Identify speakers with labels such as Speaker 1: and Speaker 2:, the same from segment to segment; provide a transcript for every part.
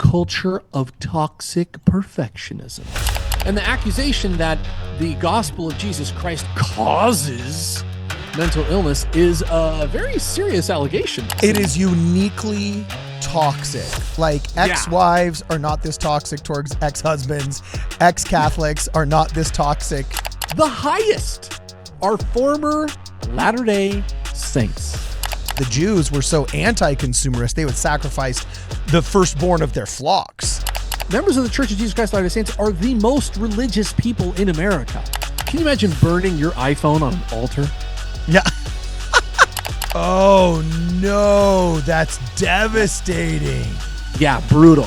Speaker 1: culture of toxic perfectionism. And the accusation that the gospel of Jesus Christ causes mental illness is a very serious allegation.
Speaker 2: It is uniquely toxic. Like, ex-wives are not this toxic towards ex-husbands. Ex-Catholics are not this toxic.
Speaker 1: The highest are former Latter-day Saints.
Speaker 2: The Jews were so anti-consumerist, they would sacrifice the firstborn of their flocks.
Speaker 1: Members of the Church of Jesus Christ of Latter-day Saints are the most religious people in America. Can you imagine burning your iPhone on an altar?
Speaker 2: Yeah. Oh, no. That's devastating.
Speaker 1: Yeah, brutal.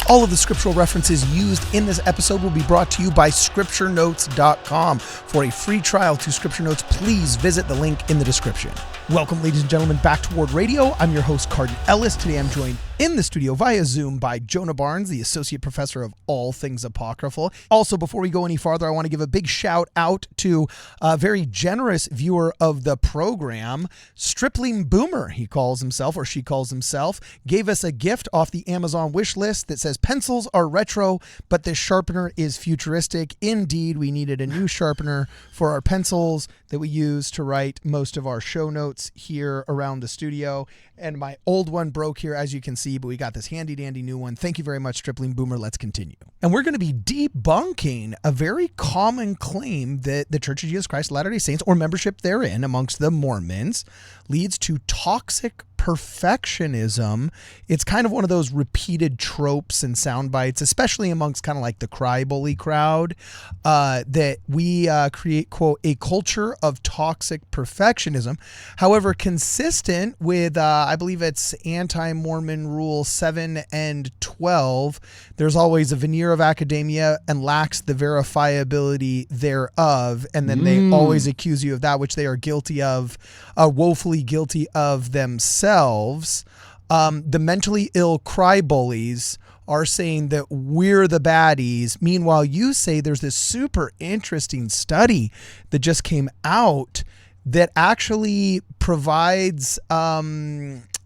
Speaker 2: All of the scriptural references used in this episode will be brought to you by scripturenotes.com. For a free trial to Scripture Notes, please visit the link in the description. Welcome, ladies and gentlemen, back to Ward Radio. I'm your host, Cardin Ellis. Today I'm joined in the studio via Zoom by Jonah Barnes, the Associate Professor of All Things Apocryphal. Also, before we go any farther, I want to give a big shout out to a very generous viewer of the program, Stripling Boomer, he calls himself, or she calls himself, gave us a gift off the Amazon wish list that says, pencils are retro, but this sharpener is futuristic. Indeed, we needed a new sharpener for our pencils that we use to write most of our show notes here around the studio. And my old one broke here, as you can see, but we got this handy dandy new one. Thank you very much, Stripling Boomer. Let's continue. And we're going to be debunking a very common claim that the Church of Jesus Christ of Latter-day Saints, or membership therein amongst the Mormons, leads to toxic perfectionism. It's kind of one of those repeated tropes and sound bites, especially amongst kind of like the cry bully crowd, that we create, quote, a culture of toxic perfectionism. However, consistent with, I believe it's anti-Mormon rule 7 and 12, there's always a veneer of academia and lacks the verifiability thereof. And then they always accuse you of that which they are guilty of, woefully guilty of themselves. The mentally ill cry bullies are saying that we're the baddies. Meanwhile, you say there's this super interesting study that just came out that actually provides not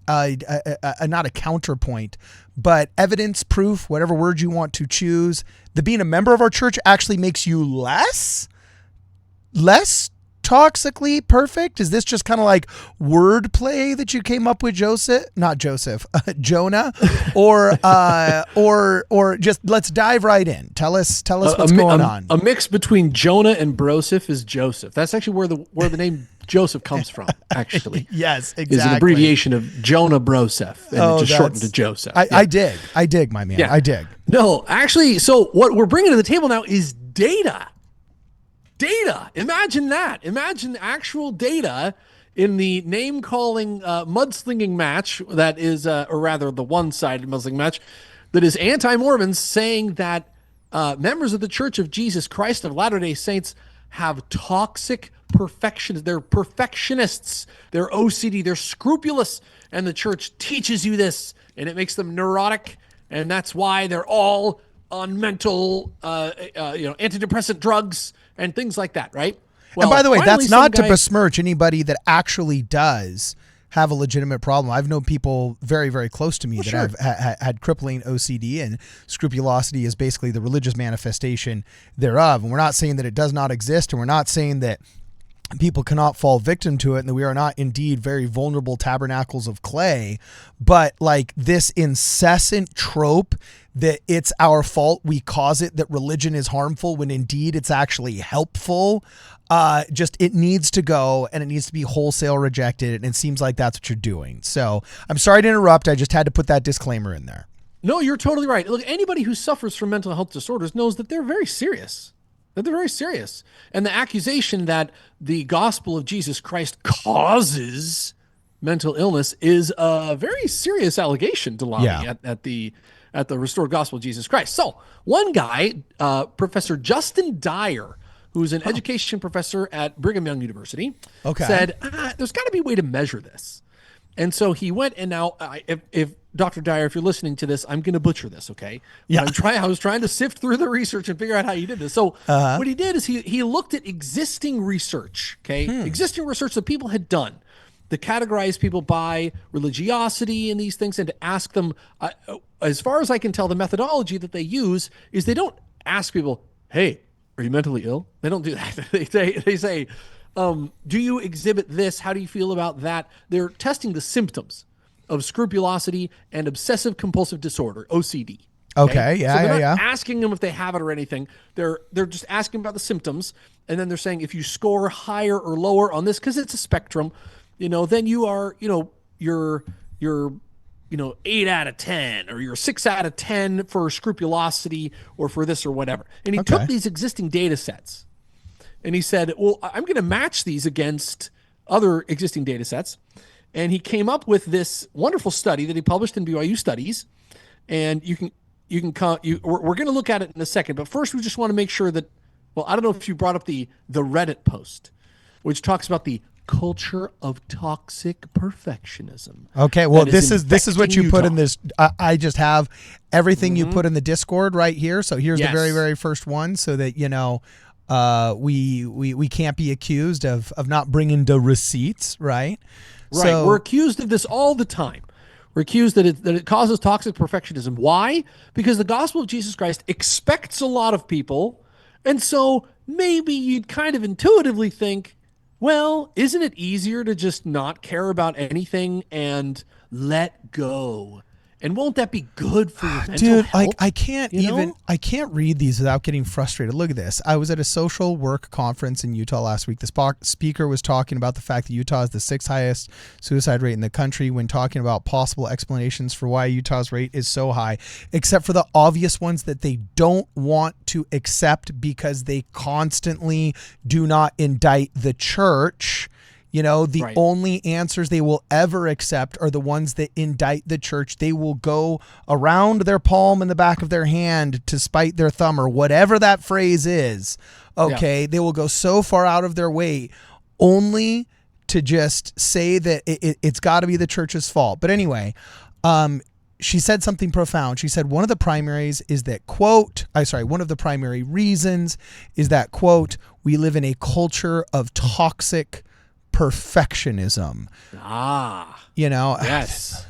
Speaker 2: a counterpoint, but evidence, proof, whatever word you want to choose, that being a member of our church actually makes you less toxically perfect? Is this just kind of like wordplay that you came up with, Jonah, or just let's dive right in. Tell us what's going on.
Speaker 1: A mix between Jonah and Broseph is Joseph. That's actually where the name Joseph comes from. Actually,
Speaker 2: yes, exactly.
Speaker 1: Is an abbreviation of Jonah Broseph, and it just shortened to Joseph.
Speaker 2: I dig, my man. Yeah. I dig.
Speaker 1: No, actually, so what we're bringing to the table now is data. Imagine that. Imagine actual data in the name-calling mudslinging match that is, or rather the one-sided mudslinging match that is anti-Mormons saying that members of the Church of Jesus Christ of Latter-day Saints have toxic perfections. They're perfectionists. They're OCD. They're scrupulous. And the church teaches you this, and it makes them neurotic. And that's why they're all on mental, antidepressant drugs and things like that, right? Well,
Speaker 2: and by the way, that's not to besmirch anybody that actually does have a legitimate problem. I've known people very, very close to me that have had crippling OCD, and scrupulosity is basically the religious manifestation thereof. And we're not saying that it does not exist, and we're not saying that people cannot fall victim to it, and that we are not indeed very vulnerable tabernacles of clay, but like this incessant trope that it's our fault, we cause it, that religion is harmful when indeed it's actually helpful. It needs to go, and it needs to be wholesale rejected. And it seems like that's what you're doing. So I'm sorry to interrupt. I just had to put that disclaimer in there.
Speaker 1: No, you're totally right. Look, anybody who suffers from mental health disorders knows that they're very serious. And the accusation that the gospel of Jesus Christ causes mental illness is a very serious allegation to lobby at the restored gospel of Jesus Christ. So one guy, Professor Justin Dyer, who's an education professor at Brigham Young University, said, there's got to be a way to measure this. And so he went, and now if Dr. Dyer, if you're listening to this, I'm going to butcher this, okay? Yeah. I was trying to sift through the research and figure out how you did this. So what he did is he looked at existing research, okay? Existing research that people had done. to categorize people by religiosity and these things, and to ask them, as far as I can tell, the methodology that they use is they don't ask people, hey, are you mentally ill? They don't do that. They say, do you exhibit this? How do you feel about that? They're testing the symptoms of scrupulosity and obsessive compulsive disorder, OCD.
Speaker 2: Okay, yeah,
Speaker 1: so they're
Speaker 2: yeah,
Speaker 1: not asking them if they have it or anything. They're just asking about the symptoms, and then they're saying if you score higher or lower on this, because it's a spectrum, then you are, you're 8 out of 10, or you're 6 out of 10 for scrupulosity or for this or whatever. And he took these existing data sets, and he said, well, I'm going to match these against other existing data sets. And he came up with this wonderful study that he published in BYU Studies, and we're going to look at it in a second, but first we just want to make sure that, well, I don't know if you brought up the Reddit post, which talks about the culture of toxic perfectionism.
Speaker 2: Okay, well, this is what you put in this. I just have everything you put in the Discord right here. So here's the very, very first one, so that we can't be accused of not bringing the receipts, right?
Speaker 1: Right.
Speaker 2: So,
Speaker 1: we're accused of this all the time. We're accused that it causes toxic perfectionism. Why? Because the gospel of Jesus Christ expects a lot of people, and so maybe you'd kind of intuitively think, well, isn't it easier to just not care about anything and let go? And won't that be good for your mental health?
Speaker 2: I can't read these without getting frustrated. Look at this. I was at a social work conference in Utah last week. The speaker was talking about the fact that Utah is the 6th highest suicide rate in the country, when talking about possible explanations for why Utah's rate is so high, except for the obvious ones that they don't want to accept because they constantly do not indict the church. The only answers they will ever accept are the ones that indict the church. They will go around their palm in the back of their hand to spite their thumb, or whatever that phrase is. Okay. Yeah. They will go so far out of their way only to just say that it's got to be the church's fault. But anyway, she said something profound. She said one of the primary reasons is that, quote, we live in a culture of toxic perfectionism.
Speaker 1: Yes.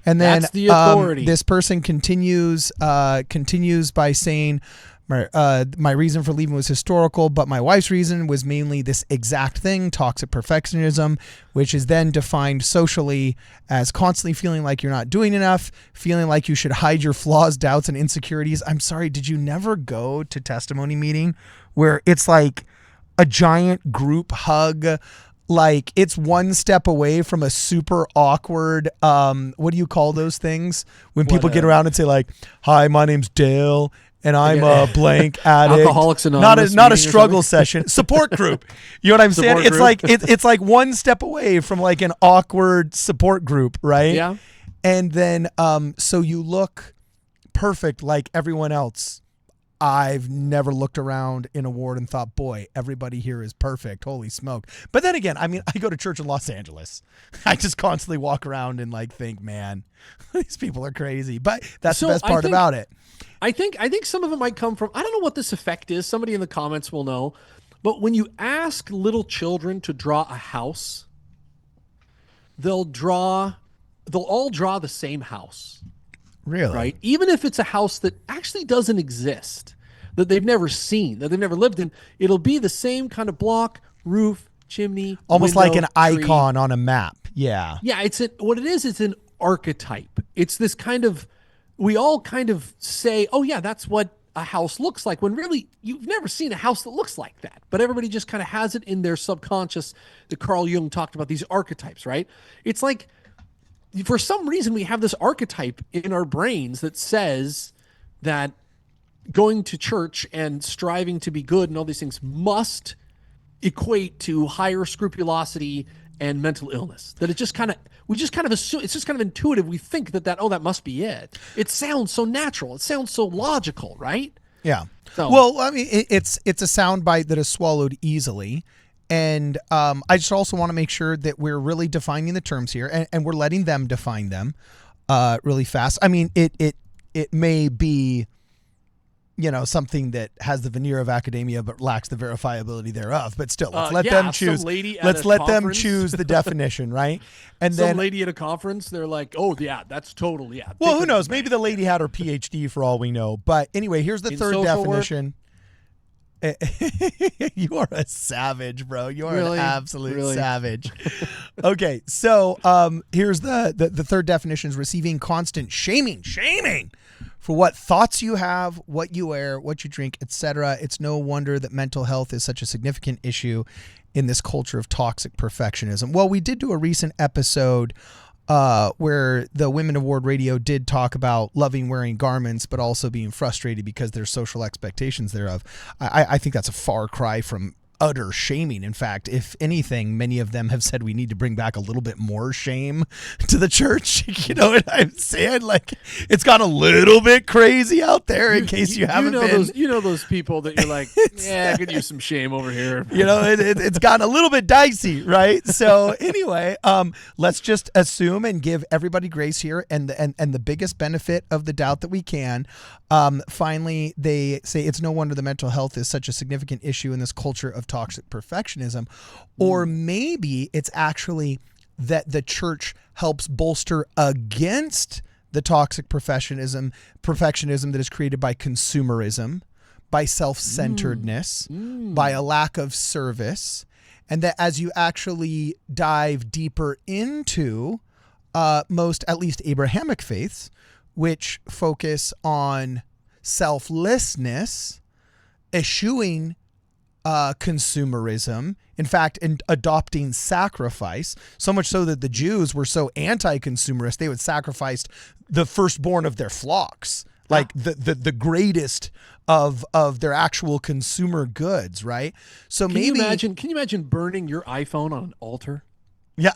Speaker 2: And then
Speaker 1: that's the authority.
Speaker 2: This person continues by saying, my reason for leaving was historical, but my wife's reason was mainly this exact thing, toxic perfectionism, which is then defined socially as constantly feeling like you're not doing enough, feeling like you should hide your flaws, doubts, and insecurities. I'm sorry, did you never go to testimony meeting where it's like a giant group hug? Like, it's one step away from a super awkward, what do you call those things? When people get around and say, like, hi, my name's Dale, and I'm a blank addict.
Speaker 1: Alcoholics Anonymous.
Speaker 2: Not a struggle session. Support group. You know what I'm saying? It's like one step away from like an awkward support group, right?
Speaker 1: Yeah.
Speaker 2: And then, so you look perfect like everyone else. I've never looked around in a ward and thought, boy, everybody here is perfect. Holy smoke. But then again, I go to church in Los Angeles. I just constantly walk around and think, man, these people are crazy. But that's the best part about it.
Speaker 1: I think some of it might come from, I don't know what this effect is. Somebody in the comments will know. But when you ask little children to draw a house, they'll all draw the same house.
Speaker 2: Really?
Speaker 1: Right? Even if it's a house that actually doesn't exist, that they've never seen, that they've never lived in, it'll be the same kind of block, roof, chimney,
Speaker 2: almost
Speaker 1: window,
Speaker 2: like an
Speaker 1: tree.
Speaker 2: Icon on a map. Yeah.
Speaker 1: Yeah, what it is, it's an archetype. It's this kind of, we all kind of say, oh yeah, that's what a house looks like, when really you've never seen a house that looks like that. But everybody just kind of has it in their subconscious. That Carl Jung talked about, these archetypes, right? It's like, for some reason, we have this archetype in our brains that says that going to church and striving to be good and all these things must equate to higher scrupulosity and mental illness. That we just kind of assume, it's just kind of intuitive. We think that must be it. It sounds so natural. It sounds so logical, right?
Speaker 2: Yeah.
Speaker 1: So,
Speaker 2: well, it's a soundbite that is swallowed easily. And I just also want to make sure that we're really defining the terms here, and we're letting them define them really fast. It may be something that has the veneer of academia but lacks the verifiability thereof. But still, let's let
Speaker 1: yeah,
Speaker 2: them choose.
Speaker 1: some lady at
Speaker 2: Let's
Speaker 1: a
Speaker 2: let them
Speaker 1: conference.
Speaker 2: choose the definition, right? And
Speaker 1: Some
Speaker 2: then,
Speaker 1: lady at a conference, they're like, "Oh yeah, that's total, yeah."
Speaker 2: well,
Speaker 1: Take
Speaker 2: who
Speaker 1: it
Speaker 2: knows?
Speaker 1: to the
Speaker 2: Maybe
Speaker 1: bank.
Speaker 2: the lady had her PhD for all we know. But anyway, here's the
Speaker 1: In
Speaker 2: third
Speaker 1: social work?
Speaker 2: definition. You are a savage, bro. You are
Speaker 1: Really?
Speaker 2: an absolute
Speaker 1: Really?
Speaker 2: savage. Okay, so here's the third definition: is receiving constant shaming for what thoughts you have, what you wear, what you drink, etc. It's no wonder that mental health is such a significant issue in this culture of toxic perfectionism. Well, we did do a recent episode where the Women of Ward Radio did talk about loving wearing garments, but also being frustrated because there's social expectations thereof. I think that's a far cry from utter shaming. In fact, if anything, many of them have said we need to bring back a little bit more shame to the church. You know what I'm saying? Like, it's got a little bit crazy out there in case you haven't been.
Speaker 1: Those people that you're like, yeah, I could use some shame over here.
Speaker 2: It's gotten a little bit dicey, right? So anyway, let's just assume and give everybody grace here, and the biggest benefit of the doubt that we can. Finally, they say it's no wonder the mental health is such a significant issue in this culture of toxic perfectionism, or maybe it's actually that the church helps bolster against the toxic perfectionism that is created by consumerism, by self-centeredness, by a lack of service, and that as you actually dive deeper into most, at least Abrahamic faiths, which focus on selflessness, eschewing consumerism, in fact, in adopting sacrifice, so much so that the Jews were so anti-consumerist, they would sacrifice the firstborn of their flocks, like the greatest of their actual consumer goods, right? So
Speaker 1: Can you imagine burning your iPhone on an altar?
Speaker 2: Yeah.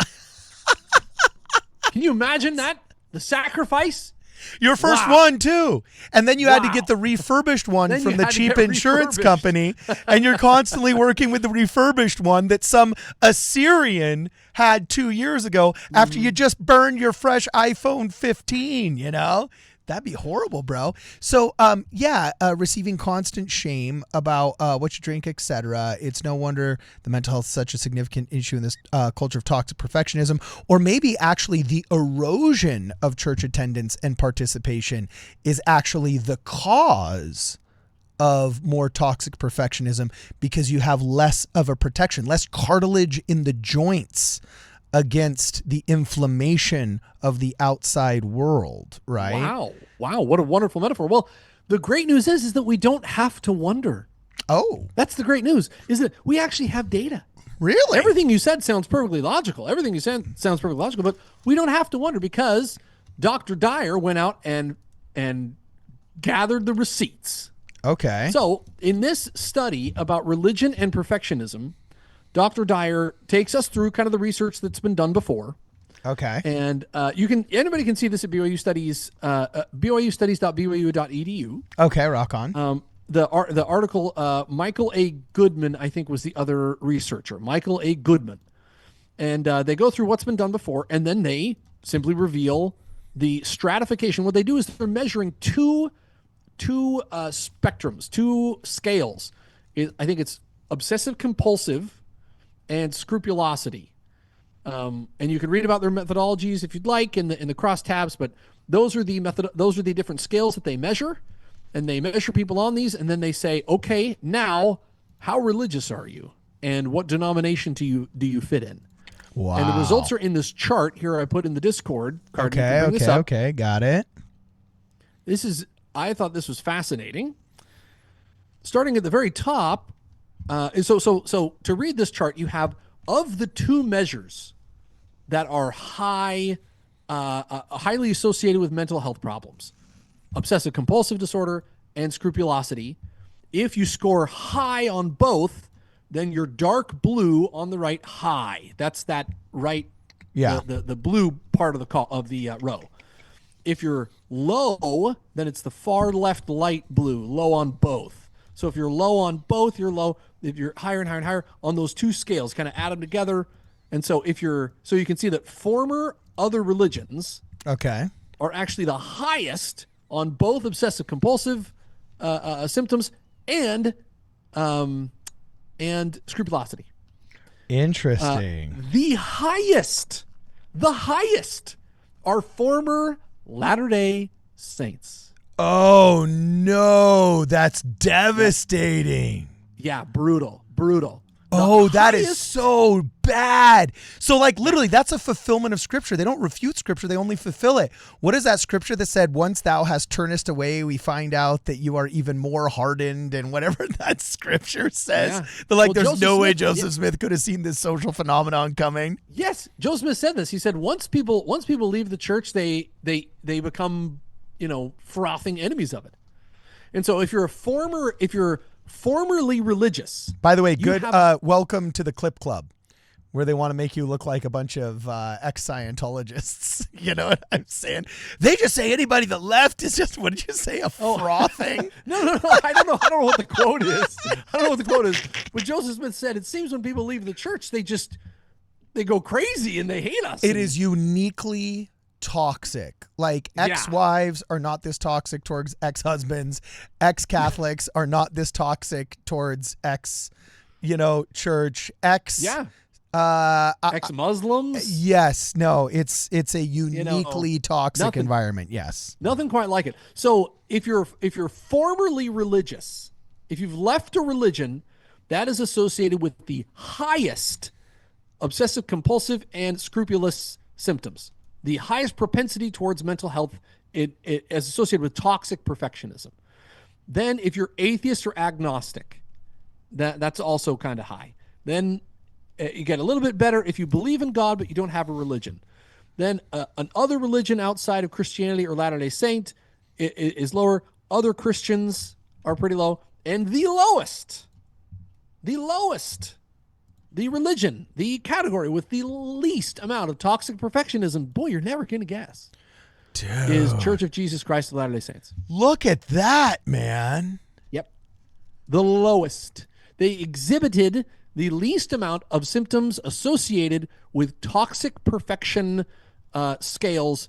Speaker 1: Can you imagine that? The sacrifice?
Speaker 2: Your first one too. And then you had to get the refurbished one
Speaker 1: Then
Speaker 2: from
Speaker 1: you
Speaker 2: the
Speaker 1: had to
Speaker 2: cheap
Speaker 1: get
Speaker 2: insurance
Speaker 1: refurbished.
Speaker 2: company. And you're constantly working with the refurbished one that some Assyrian had 2 years ago after you just burned your fresh iPhone 15, That'd be horrible, bro. So, receiving constant shame about what you drink, etc. It's no wonder the mental health is such a significant issue in this culture of toxic perfectionism, or maybe actually the erosion of church attendance and participation is actually the cause of more toxic perfectionism because you have less of a protection, less cartilage in the joints against the inflammation of the outside world, right?
Speaker 1: Wow, what a wonderful metaphor. Well, the great news is that we don't have to wonder.
Speaker 2: Oh,
Speaker 1: That's the great news, is that we actually have data.
Speaker 2: really?
Speaker 1: Everything you said sounds perfectly logical. But we don't have to wonder because Dr. Dyer went out and gathered the receipts.
Speaker 2: Okay.
Speaker 1: So in this study about religion and perfectionism, Dr. Dyer takes us through kind of the research that's been done before.
Speaker 2: Okay.
Speaker 1: And anybody can see this at BYU Studies, BYUstudies.byu.edu.
Speaker 2: Okay, rock on.
Speaker 1: The article, Michael A. Goodman, I think, was the other researcher. Michael A. Goodman. And they go through what's been done before, and then they simply reveal the stratification. What they do is they're measuring two spectrums, two scales. I think it's obsessive compulsive and scrupulosity. And you can read about their methodologies if you'd like in the cross tabs, but those are the different scales that they measure, and they measure people on these, and then they say, okay, now how religious are you, and what denomination do you fit in?
Speaker 2: Wow.
Speaker 1: And the results are in this chart here. I put in the Discord card.
Speaker 2: Okay, got it.
Speaker 1: I thought this was fascinating. Starting at the very top, so to read this chart, you have of the two measures that are highly associated with mental health problems, obsessive compulsive disorder and scrupulosity. If you score high on both, then you're dark blue on the right, high. That's that right, the blue part of the row. If you're low, then it's the far left light blue, low on both. So if you're low on both, you're low. If you're higher and higher and higher on those two scales, kind of add them together. And so you can see that former other religions
Speaker 2: Okay.
Speaker 1: are actually the highest on both obsessive compulsive symptoms, and scrupulosity.
Speaker 2: Interesting.
Speaker 1: The highest are former Latter-day Saints.
Speaker 2: Oh no, that's devastating.
Speaker 1: Yeah, brutal.
Speaker 2: That is so bad. So like literally that's a fulfillment of scripture. They don't refute scripture. They only fulfill it. What is that scripture that said, once thou hast turnest away, we find out that you are even more hardened, and whatever that scripture says.
Speaker 1: Yeah.
Speaker 2: But like,
Speaker 1: Well,
Speaker 2: there's no way
Speaker 1: Joseph
Speaker 2: Joseph Smith could have seen this social phenomenon coming.
Speaker 1: Yes. Joe Smith said this. He said, once people leave the church, they become, frothing enemies of it. And so if you're formerly religious.
Speaker 2: By the way, good welcome to the Clip Club, where they want to make you look like a bunch of ex-Scientologists. You know what I'm saying? They just say anybody that left is just, what did you say, a frothing?
Speaker 1: No. I don't know what the quote is. But Joseph Smith said, it seems when people leave the church, they go crazy and they hate us.
Speaker 2: It is uniquely toxic. Like, ex-wives are not this toxic towards ex-husbands. Ex-Catholics are not this toxic towards church.
Speaker 1: Ex-Muslims.
Speaker 2: Yes. No, it's a uniquely toxic environment. Yes.
Speaker 1: Nothing quite like it. So if you're formerly religious, if you've left a religion, that is associated with the highest obsessive compulsive and scrupulous symptoms. The highest propensity towards mental health is associated with toxic perfectionism. Then if you're atheist or agnostic, that's also kind of high. Then you get a little bit better if you believe in God, but you don't have a religion. Then another religion outside of Christianity or Latter-day Saint is lower. Other Christians are pretty low. And the lowest, the religion, the category with the least amount of toxic perfectionism, boy, you're never going to guess, is Church of Jesus Christ of Latter-day Saints.
Speaker 2: Look at that, man.
Speaker 1: Yep. The lowest. They exhibited the least amount of symptoms associated with toxic perfection scales,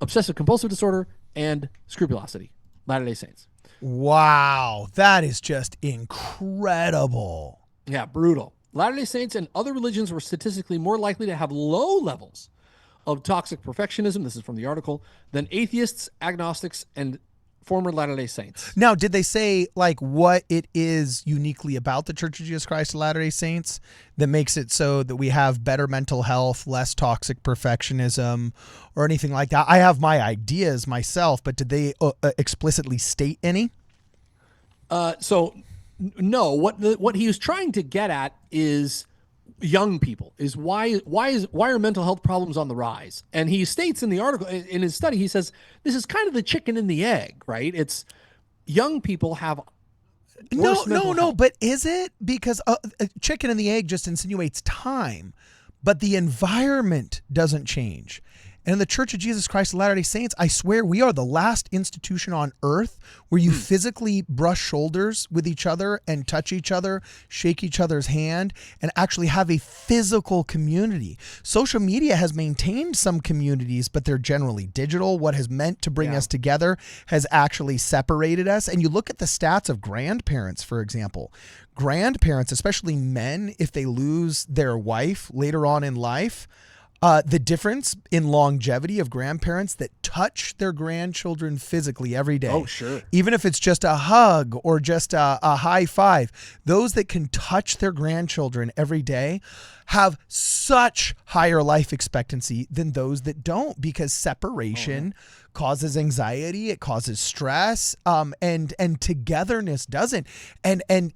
Speaker 1: obsessive compulsive disorder, and scrupulosity. Latter-day Saints.
Speaker 2: Wow. That is just incredible.
Speaker 1: Yeah, brutal. Latter-day Saints and other religions were statistically more likely to have low levels of toxic perfectionism, this is from the article, than atheists, agnostics, and former Latter-day Saints.
Speaker 2: Now, did they say like what it is uniquely about the Church of Jesus Christ of Latter-day Saints that makes it so that we have better mental health, less toxic perfectionism, or anything like that? I have my ideas myself, but did they explicitly state any?
Speaker 1: No, what he was trying to get at is young people, is why are mental health problems on the rise? And he states in the article, in his study, he says this is kind of the chicken and the egg, right? It's young people have
Speaker 2: no, but is it? Because chicken and the egg just insinuates time, but the environment doesn't change. And in the Church of Jesus Christ of Latter-day Saints, I swear we are the last institution on earth where you physically brush shoulders with each other and touch each other, shake each other's hand, and actually have a physical community. Social media has maintained some communities, but they're generally digital. What has meant to bring us together has actually separated us. And you look at the stats of grandparents, for example. Grandparents, especially men, if they lose their wife later on in life, the difference in longevity of grandparents that touch their grandchildren physically every day.
Speaker 1: Oh, sure.
Speaker 2: Even if it's just a hug or just a high five, those that can touch their grandchildren every day have such higher life expectancy than those that don't, because separation causes anxiety, it causes stress, and togetherness doesn't. And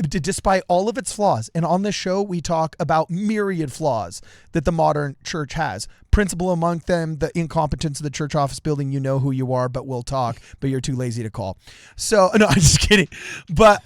Speaker 2: despite all of its flaws, and on this show we talk about myriad flaws that the modern church has. Principal among them, the incompetence of the church office building. You know who you are, but we'll talk, but you're too lazy to call. So, no, I'm just kidding. But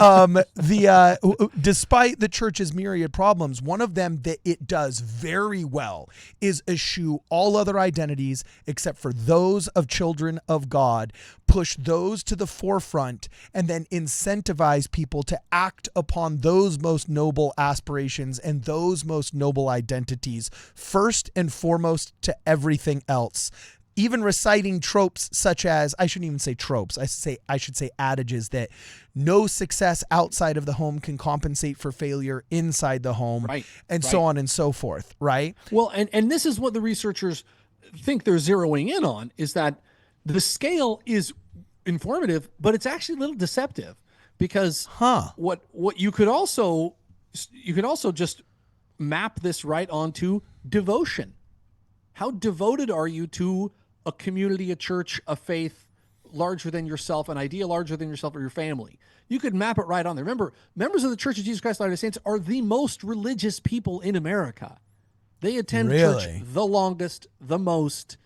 Speaker 2: despite the church's myriad problems, one of them that it does very well is eschew all other identities except for those of children of God, push those to the forefront, and then incentivize people to act upon those most noble aspirations and those most noble identities first and foremost to everything else. even reciting tropes such as, I shouldn't even say tropes, I should say adages that no success outside of the home can compensate for failure inside the home,
Speaker 1: Right,
Speaker 2: and
Speaker 1: right.
Speaker 2: so on and so forth, right?
Speaker 1: Well, and this is what the researchers think they're zeroing in on, is that the scale is informative, but it's actually a little deceptive, because what you could also just map this right onto devotion. How devoted are you to a community, a church, a faith larger than yourself, an idea larger than yourself or your family? You could map it right on there. Remember, members of the Church of Jesus Christ of Latter-day Saints are the most religious people in America. They attend church the longest, the most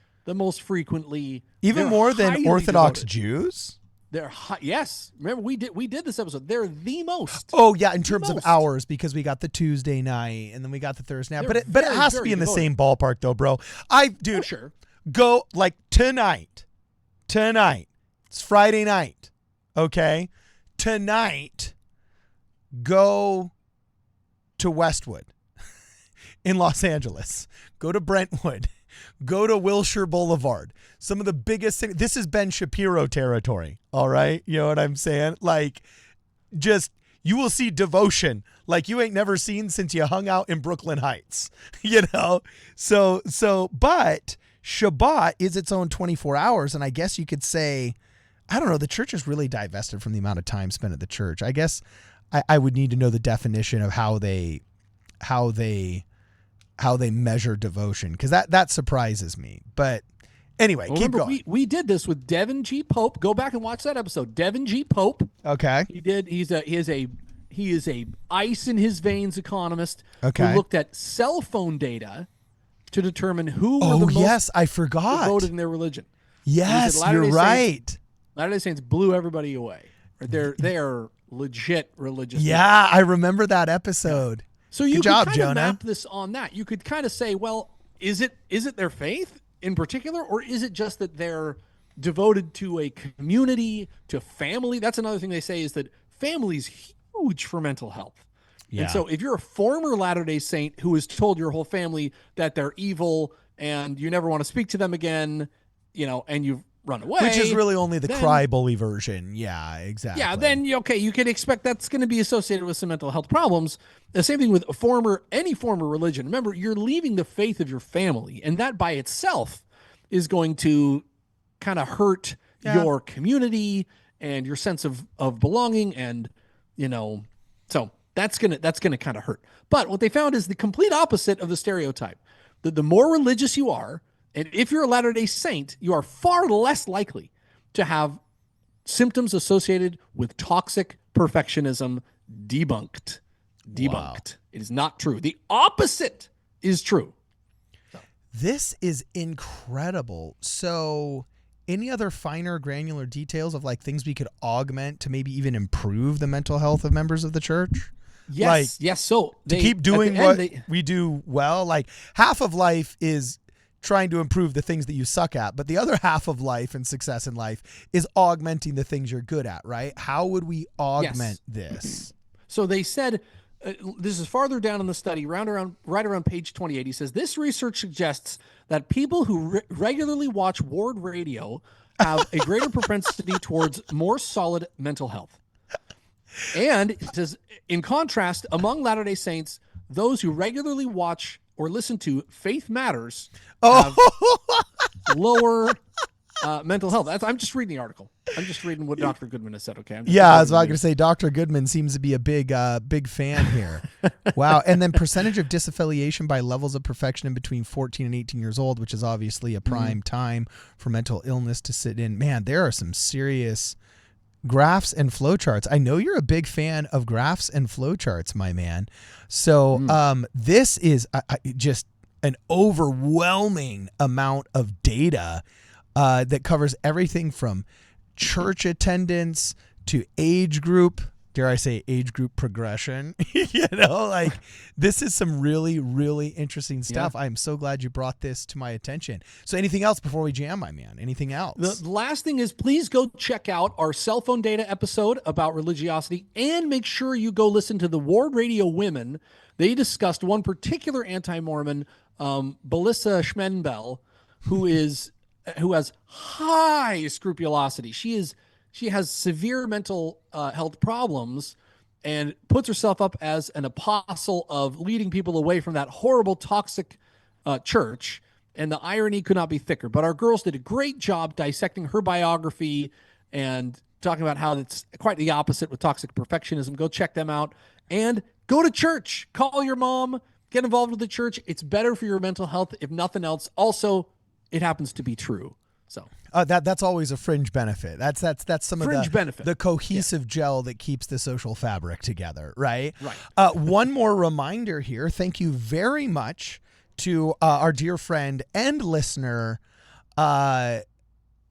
Speaker 1: frequently.
Speaker 2: Even more than Orthodox
Speaker 1: devoted.
Speaker 2: Jews?
Speaker 1: Yes. Remember, we did this episode. They're the most.
Speaker 2: Oh yeah, in terms of hours, because we got the Tuesday night and then we got the Thursday night. But it has to be in the same ballpark though, bro. Dude,
Speaker 1: sure.
Speaker 2: Go like tonight. It's Friday night. Okay? Tonight, go to Westwood in Los Angeles. Go to Brentwood. Go to Wilshire Boulevard. Some of the biggest things. This is Ben Shapiro territory. All right. You know what I'm saying? Like, just, you will see devotion like you ain't never seen since you hung out in Brooklyn Heights, you know? But Shabbat is its own 24 hours. And I guess you could say, I don't know, the church is really divested from the amount of time spent at the church. I guess I would need to know the definition of how they measure devotion, because that surprises me. But anyway, keep going.
Speaker 1: We did this with Devin G. Pope. Go back and watch that episode. Devin G. Pope.
Speaker 2: Okay.
Speaker 1: He is a ice in his veins economist.
Speaker 2: Okay.
Speaker 1: Who looked at cell phone data to determine who were the most
Speaker 2: I forgot.
Speaker 1: devoted in their religion.
Speaker 2: Yes, you're right.
Speaker 1: Latter-day Saints blew everybody away. They are legit religious.
Speaker 2: Yeah, I remember that episode.
Speaker 1: So you
Speaker 2: Good job,
Speaker 1: could
Speaker 2: Jonah.
Speaker 1: map this on that. You could kind of say, well, is it their faith in particular, or is it just that they're devoted to a community, to family? That's another thing they say, is that family's huge for mental health.
Speaker 2: Yeah.
Speaker 1: And so if you're a former Latter-day Saint who has told your whole family that they're evil and you never want to speak to them again, you know, and you've run away.
Speaker 2: Which is really only the cry bully version. Yeah, exactly.
Speaker 1: Yeah, then, okay, you can expect that's going to be associated with some mental health problems. The same thing with any former religion. Remember, you're leaving the faith of your family, and that by itself is going to kind of hurt your community and your sense of belonging, and, you know, so that's going to kind of hurt. But what they found is the complete opposite of the stereotype. That the more religious you are, and if you're a Latter-day Saint, you are far less likely to have symptoms associated with toxic perfectionism. Debunked.
Speaker 2: Wow.
Speaker 1: It is not true. The opposite is true.
Speaker 2: This is incredible. So any other finer granular details of like things we could augment to maybe even improve the mental health of members of the church?
Speaker 1: Yes. Yes. So
Speaker 2: to keep doing what we do well, like half of life is trying to improve the things that you suck at, but the other half of life and success in life is augmenting the things you're good at, right? How would we augment this?
Speaker 1: So they said, this is farther down in the study, right around page 28. He says, this research suggests that people who regularly watch ward radio have a greater propensity towards more solid mental health. And it says, in contrast, among Latter-day Saints, those who regularly watch or listen to Faith Matters have lower mental health. I'm just reading the article. I'm just reading what Dr. Goodman has said. Okay.
Speaker 2: I was going to say Dr. Goodman seems to be a big fan here. Wow. And then percentage of disaffiliation by levels of perfection between 14 and 18 years old, which is obviously a prime time for mental illness to sit in. Man, there are some serious graphs and flowcharts. I know you're a big fan of graphs and flowcharts, my man. So this is just an overwhelming amount of data that covers everything from church attendance to age group, dare I say age group progression. You know, like this is some really, really interesting stuff. Yeah. I'm so glad you brought this to my attention. So anything else before we jam, my man? Anything else?
Speaker 1: The last thing is, please go check out our cell phone data episode about religiosity, and make sure you go listen to the Ward Radio Women. They discussed one particular anti-Mormon, Belissa Schmenbel, who is who has high scrupulosity. She has severe mental health problems and puts herself up as an apostle of leading people away from that horrible, toxic church. And the irony could not be thicker. But our girls did a great job dissecting her biography and talking about how it's quite the opposite with toxic perfectionism. Go check them out and go to church. Call your mom. Get involved with the church. It's better for your mental health, if nothing else. Also, it happens to be true. So
Speaker 2: that's always a fringe benefit. That's some
Speaker 1: fringe
Speaker 2: of
Speaker 1: benefit.
Speaker 2: The cohesive gel that keeps the social fabric together, right?
Speaker 1: Right.
Speaker 2: One more reminder here. Thank you very much to our dear friend and listener,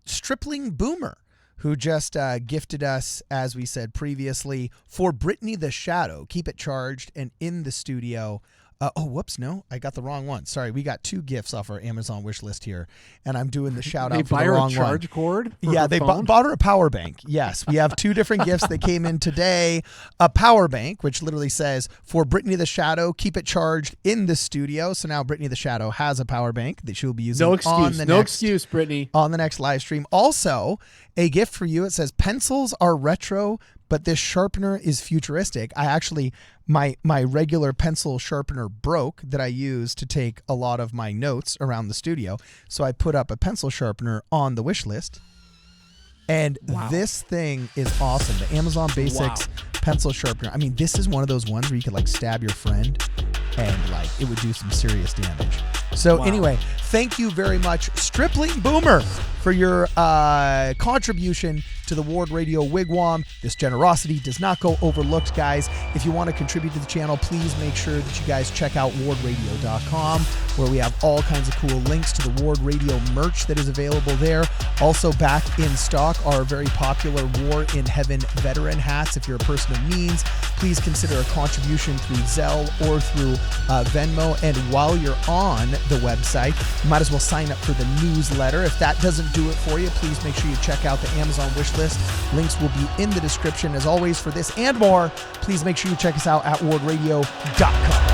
Speaker 2: Stripling Boomer, who just gifted us, as we said previously, For Brittany the Shadow. Keep it charged and in the studio. No, I got the wrong one. Sorry, we got 2 gifts off our Amazon wish list here, and I'm doing the shout out for the wrong one.
Speaker 1: They buy her a charge cord?
Speaker 2: Yeah, they bought her a power bank. Yes, we have 2 different gifts that came in today. A power bank, which literally says, For Brittany the Shadow, keep it charged in the studio. So now Brittany the Shadow has a power bank that she'll be using
Speaker 1: No excuse, Brittany.
Speaker 2: On the next live stream. Also, a gift for you. It says, pencils are retro, but this sharpener is futuristic. I actually, my regular pencil sharpener broke that I use to take a lot of my notes around the studio. So I put up a pencil sharpener on the wish list. And This thing is awesome. The Amazon Basics pencil sharpener. I mean, this is one of those ones where you could like stab your friend and like it would do some serious damage. So anyway, thank you very much, Stripling Boomer, for your contribution to the Ward Radio Wigwam. This generosity does not go overlooked, guys. If you want to contribute to the channel, please make sure that you guys check out wardradio.com, where we have all kinds of cool links to the Ward Radio merch that is available there. Also back in stock are very popular War in Heaven veteran hats. If you're a person of means, please consider a contribution through Zelle or through Venmo. And while you're on the website, you might as well sign up for the newsletter. If that doesn't do it for you, please make sure you check out the Amazon wish list. Links will be in the description. As always, for this and more, please make sure you check us out at wardradio.com.